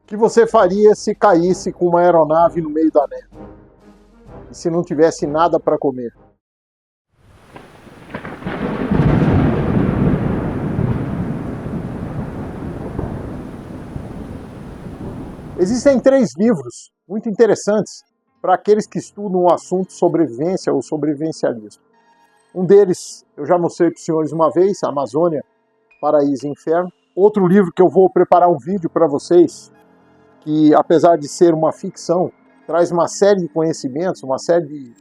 que você faria se caísse com uma aeronave no meio da neve? E se não tivesse nada para comer? Existem 3 livros muito interessantes para aqueles que estudam o assunto sobrevivência ou sobrevivencialismo. Um deles, eu já mostrei para os senhores uma vez, Amazônia, Paraíso e Inferno. Outro livro que eu vou preparar um vídeo para vocês, que apesar de ser uma ficção, traz uma série de conhecimentos, uma série de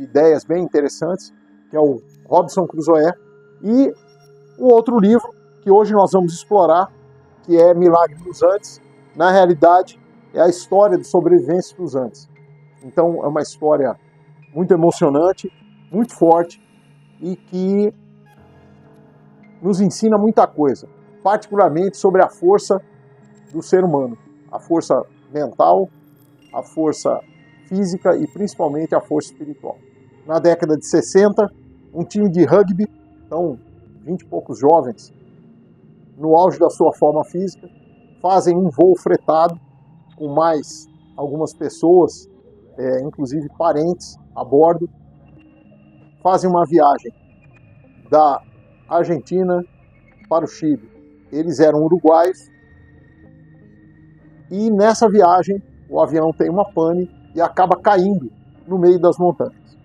ideias bem interessantes, que é o Robinson Crusoe. E um outro livro que hoje nós vamos explorar, que é Milagre dos Andes. Na realidade, é a história de sobrevivência dos Andes. Então é uma história muito emocionante, muito forte e que nos ensina muita coisa, particularmente sobre a força do ser humano, a força mental, a força física e principalmente a força espiritual. Na década de 60, um time de rugby, então 20 e poucos jovens, no auge da sua forma física, fazem um voo fretado com mais algumas pessoas, inclusive parentes, a bordo, fazem uma viagem da Argentina para o Chile. Eles eram uruguaios e nessa viagem o avião tem uma pane e acaba caindo no meio das montanhas.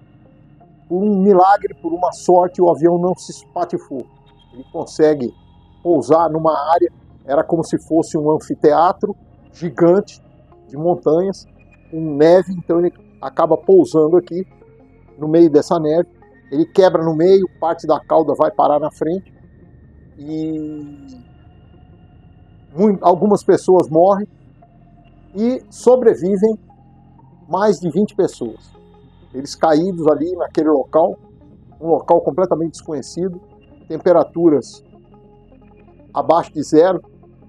Por um milagre, por uma sorte, o avião não se espatifou. Ele consegue pousar numa área, era como se fosse um anfiteatro gigante de montanhas, com neve, então ele acaba pousando aqui no meio dessa neve. Ele quebra no meio, parte da cauda vai parar na frente e algumas pessoas morrem e sobrevivem mais de 20 pessoas. Eles caídos ali naquele local, um local completamente desconhecido, temperaturas abaixo de zero,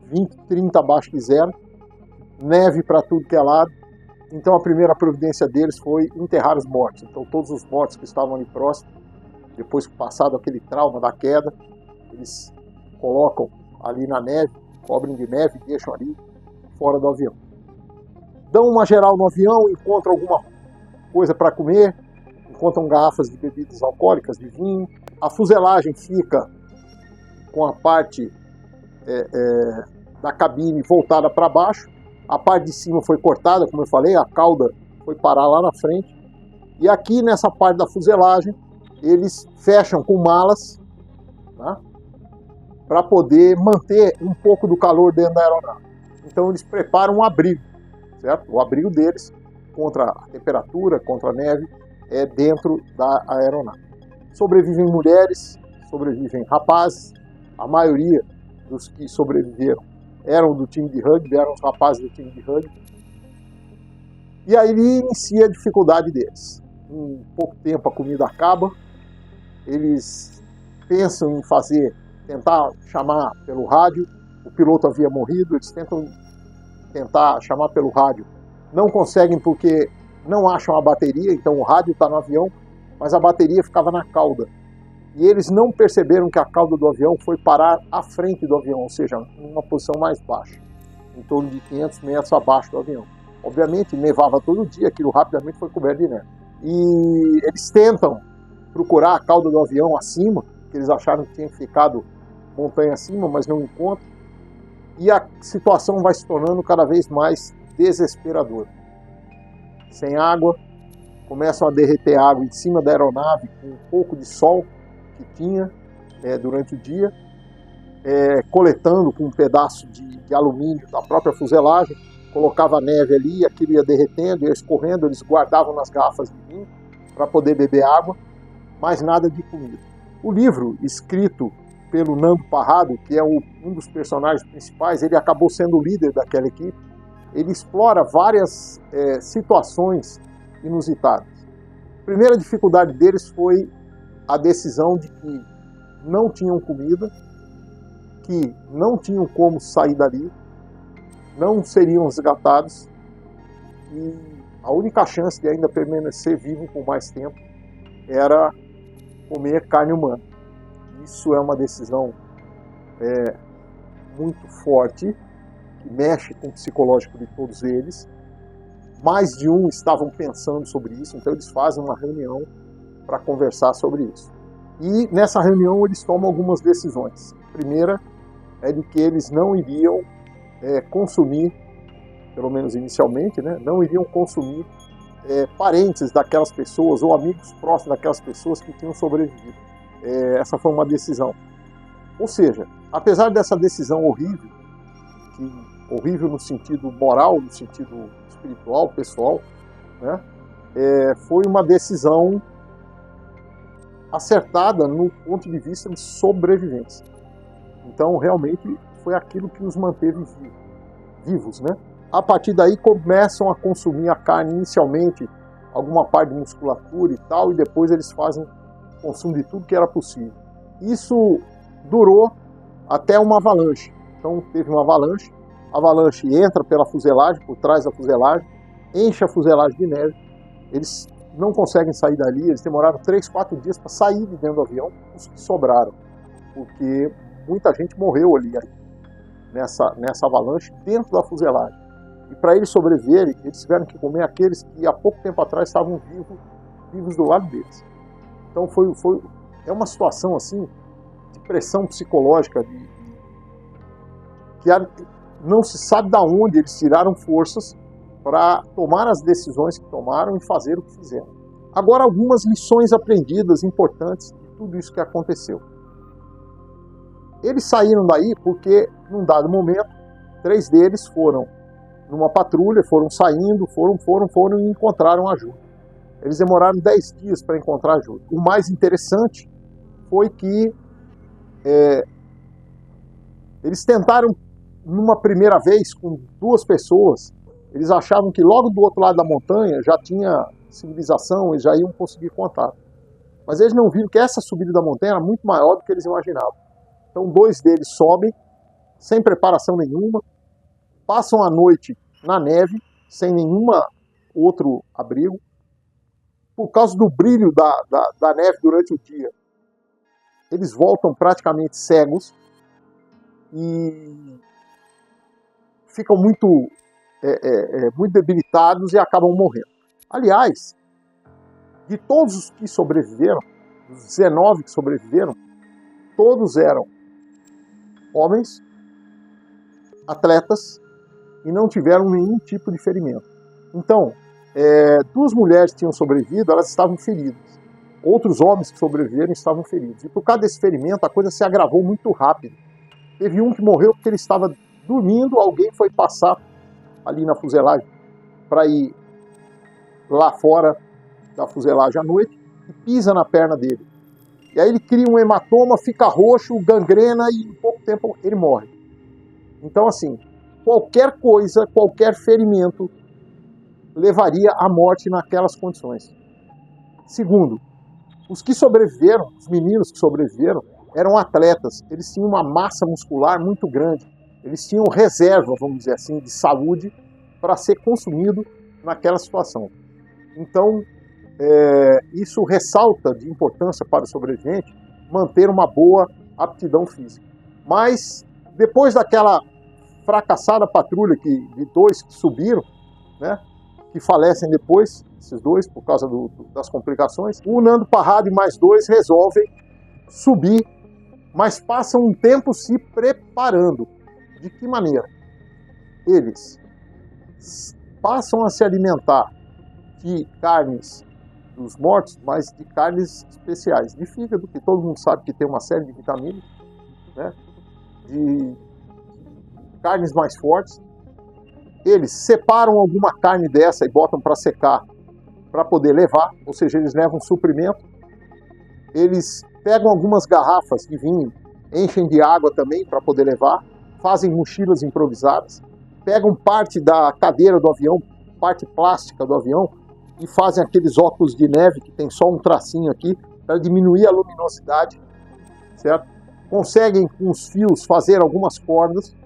20, 30 abaixo de zero, neve para tudo que é lado. Então a primeira providência deles foi enterrar os mortos. Então todos os mortos que estavam ali próximos, depois que passado aquele trauma da queda, eles colocam ali na neve, cobrem de neve e deixam ali fora do avião. Dão uma geral no avião, encontram alguma coisa para comer, encontram garrafas de bebidas alcoólicas, de vinho. A fuselagem fica com a parte da cabine voltada para baixo. A parte de cima foi cortada, como eu falei, a cauda foi parar lá na frente. E aqui nessa parte da fuselagem, eles fecham com malas, tá? Para poder manter um pouco do calor dentro da aeronave. Então eles preparam um abrigo, certo? O abrigo deles contra a temperatura, contra a neve, é dentro da aeronave. Sobrevivem mulheres, sobrevivem rapazes, a maioria dos que sobreviveram eram do time de rugby, eram os rapazes do time de rugby. E aí inicia a dificuldade deles. Em pouco tempo a comida acaba, eles pensam em tentar chamar pelo rádio, o piloto havia morrido, eles tentar chamar pelo rádio, não conseguem porque não acham a bateria, então o rádio está no avião, mas a bateria ficava na cauda. E eles não perceberam que a cauda do avião foi parar à frente do avião, ou seja, em uma posição mais baixa, em torno de 500 metros abaixo do avião. Obviamente, nevava todo dia, aquilo rapidamente foi coberto de neve. E eles tentam procurar a cauda do avião acima, que eles acharam que tinha ficado montanha acima, mas não encontram. E a situação vai se tornando cada vez mais desesperadora. Sem água, começam a derreter água em cima da aeronave com um pouco de sol que tinha durante o dia, coletando com um pedaço de alumínio da própria fuselagem, colocava neve ali, aquilo ia derretendo, ia escorrendo, eles guardavam nas garrafas de vinho para poder beber água, mas nada de comida. O livro, escrito pelo Nando Parrado, que é um dos personagens principais, ele acabou sendo o líder daquela equipe, ele explora várias situações inusitadas. A primeira dificuldade deles foi a decisão de que não tinham comida, que não tinham como sair dali, não seriam resgatados e a única chance de ainda permanecer vivo por mais tempo era comer carne humana. Isso é uma decisão muito forte que mexe com o psicológico de todos eles. Mais de um estavam pensando sobre isso, então eles fazem uma reunião para conversar sobre isso. E nessa reunião eles tomam algumas decisões. A primeira é de que eles não iriam consumir, pelo menos inicialmente, né, não iriam consumir parentes daquelas pessoas ou amigos próximos daquelas pessoas que tinham sobrevivido. Essa foi uma decisão. Ou seja, apesar dessa decisão horrível, horrível no sentido moral, no sentido espiritual, pessoal, né, foi uma decisão acertada no ponto de vista de sobrevivência. Então, realmente, foi aquilo que os manteve vivos, né? A partir daí, começam a consumir a carne inicialmente, alguma parte de musculatura e tal, e depois eles fazem consumo de tudo que era possível. Isso durou até uma avalanche. Então, teve uma avalanche, a avalanche entra pela fuselagem, por trás da fuselagem, enche a fuselagem de neve, eles não conseguem sair dali, eles demoraram 3, 4 dias para sair de dentro do avião, os que sobraram, porque muita gente morreu ali nessa avalanche dentro da fuselagem. E para eles sobreviverem, eles tiveram que comer aqueles que há pouco tempo atrás estavam vivos do lado deles. Então é uma situação assim de pressão psicológica, que não se sabe de onde eles tiraram forças para tomar as decisões que tomaram e fazer o que fizeram. Agora, algumas lições aprendidas importantes de tudo isso que aconteceu. Eles saíram daí porque, num dado momento, 3 deles foram numa patrulha, foram saindo, foram e encontraram ajuda. Eles demoraram 10 dias para encontrar ajuda. O mais interessante foi que eles tentaram, numa primeira vez, com 2 pessoas, eles achavam que logo do outro lado da montanha já tinha civilização, eles já iam conseguir contato. Mas eles não viram que essa subida da montanha era muito maior do que eles imaginavam. Então 2 deles sobem, sem preparação nenhuma, passam a noite na neve, sem nenhuma outro abrigo. Por causa do brilho da neve durante o dia, eles voltam praticamente cegos e ficam muito debilitados e acabam morrendo. Aliás, de todos os que sobreviveram, dos 19 que sobreviveram, todos eram homens, atletas, e não tiveram nenhum tipo de ferimento. Então, 2 mulheres que tinham sobrevivido, elas estavam feridas. Outros homens que sobreviveram estavam feridos. E por causa desse ferimento, a coisa se agravou muito rápido. Teve um que morreu porque ele estava dormindo, alguém foi passar ali na fuselagem para ir lá fora da fuselagem à noite e pisa na perna dele. E aí ele cria um hematoma, fica roxo, gangrena e em pouco tempo ele morre. Então, assim, qualquer coisa, qualquer ferimento levaria à morte naquelas condições. Segundo, os que sobreviveram, os meninos que sobreviveram, eram atletas. Eles tinham uma massa muscular muito grande. Eles tinham reserva, vamos dizer assim, de saúde para ser consumido naquela situação. Então, isso ressalta de importância para o sobrevivente manter uma boa aptidão física. Mas, depois daquela fracassada patrulha de 2 que subiram, né, que falecem depois, esses 2, por causa das complicações, o Nando Parrado e mais 2 resolvem subir, mas passam um tempo se preparando. De que maneira? Eles passam a se alimentar de carnes dos mortos, mas de carnes especiais, de fígado, que todo mundo sabe que tem uma série de vitaminas, né, de carnes mais fortes. Eles separam alguma carne dessa e botam para secar, para poder levar, ou seja, eles levam suprimento. Eles pegam algumas garrafas de vinho, enchem de água também para poder levar, fazem mochilas improvisadas, pegam parte da cadeira do avião, parte plástica do avião, e fazem aqueles óculos de neve que tem só um tracinho aqui para diminuir a luminosidade, certo? Conseguem com os fios fazer algumas cordas,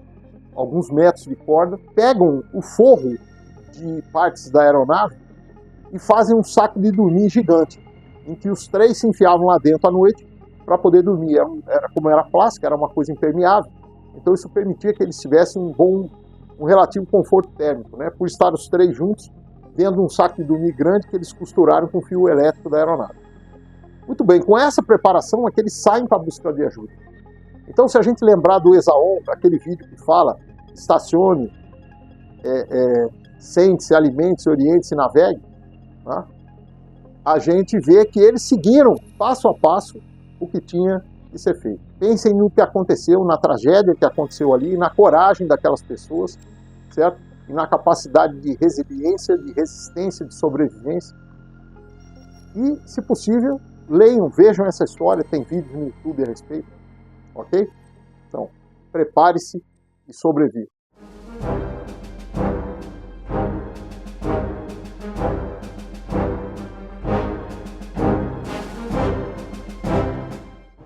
alguns metros de corda, pegam o forro de partes da aeronave e fazem um saco de dormir gigante, em que os 3 se enfiavam lá dentro à noite para poder dormir. Como era plástica, era uma coisa impermeável, então isso permitia que eles tivessem um bom um relativo conforto térmico, né? Por estar os três juntos dentro de um saco de dormir grande que eles costuraram com o fio elétrico da aeronave. Muito bem, com essa preparação é que eles saem para a busca de ajuda. Então, se a gente lembrar do Exaon, aquele vídeo que fala estacione, sente-se, alimente-se, oriente-se, navegue, tá? A gente vê que eles seguiram passo a passo o que tinha que ser feito. Pensem no que aconteceu, na tragédia que aconteceu ali, na coragem daquelas pessoas, certo? E na capacidade de resiliência, de resistência, de sobrevivência. E, se possível, leiam, vejam essa história, tem vídeos no YouTube a respeito, ok? Então, prepare-se e sobreviva.